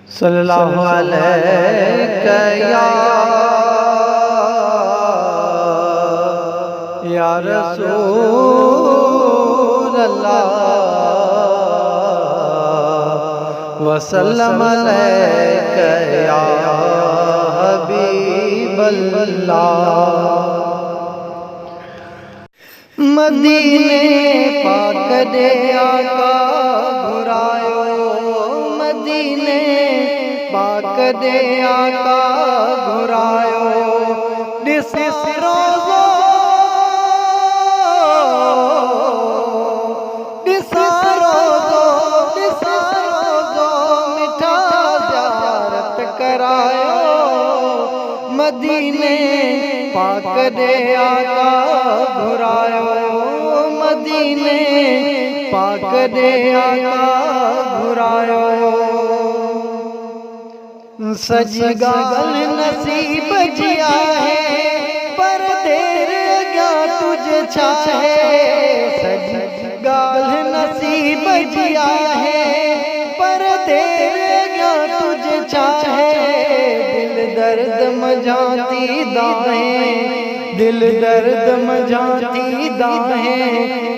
सल्लल्लाहु अलैहि या रसूल अल्लाह वसल्लम अलैका या हबीब अल्लाह। मदीने पाक दे आका घुरायो, मदीने पाक दे आका घुरायो। ॾिस रोज़ो ॾिस रोज़ो ॾिस रोज़ो मिठा ज़ियारत करायो। मदीने पाक दे आका घुरायो, मदीने पाक दे आका घुरायो। सजी गाल नसीब जी आहे पर देर अॻियां तुझे छा है। सजी गाल नसीब जी आहे पर देर अॻियां तुझे छा है। दिल दर्द मझाती दाहें, दिल दर्द मझाती दाहें,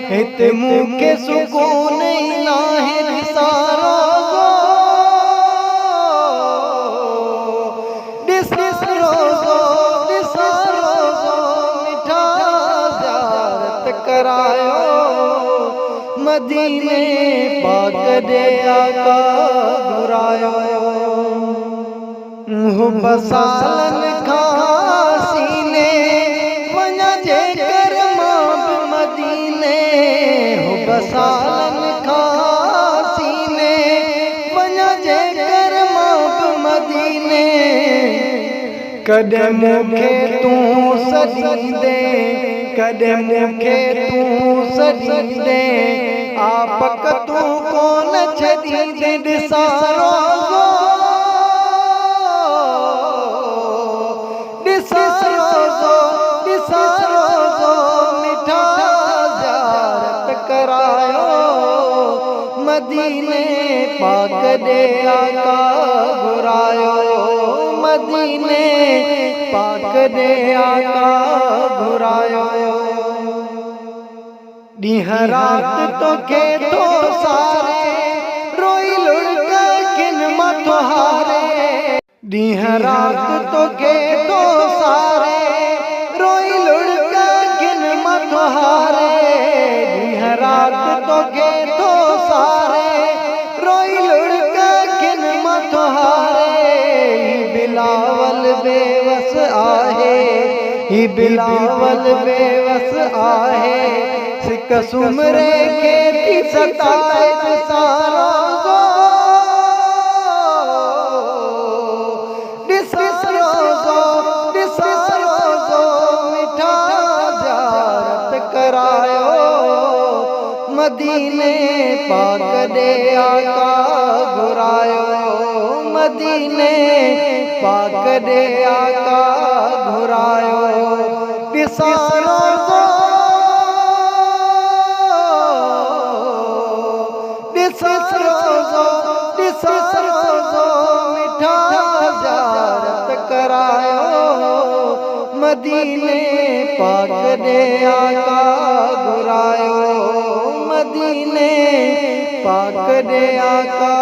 हिते मूंखे सुकून ई नाहे। निसारो ॾिस रोज़ो ॾिस रोज़ो मिठा ज़ियारत करायो। मदीने पाक दे आका घुरायो। हुब सालन खां सीने वञा जेकर मां बि मदीने। हुब सालन खां सीने वञा जेकर मां बि मदीने। कॾहिं मूंखे तूं सॾींदे, कॾहिं मूंखे तूं सॾींदे, आपक तूं कोन छॾींदे। ॾिसां रोज़ो ॾिस रोज़ो ॾिस रोज़ो मिठा ज़ियारत करायो। मदीने पाक दे आका घुरायो, मदीने पाक दे आका घुरायो। ॾींहं रात तोखे थो सारे, रोई लुढ़क किन मथो हारे। ॾींहं रात तोखे थो सारे, रोई लुढ़क किन मथो हारे। ॾींहं रात तोखे थो सारे, रोई लुढ़क किन मथो हारे। बिलावल बेवस आहे, ही बिलावल बेवस आहे, सिक सुमरे खे थी सताए। सारो ॾिस रोज़ो ॾिस रोज़ो मिठा ज़ियारत करायो। मदीने पाक दे आका घुरायो, मदीने पाक दे आका घुरायो। ॾिसां रोज़ो ॾिस रोज़ो ॾिस रोज़ो मिठा ज़ियारत करायो। मदीने पाक दे आका घुरायो, मदीने पाक दे आका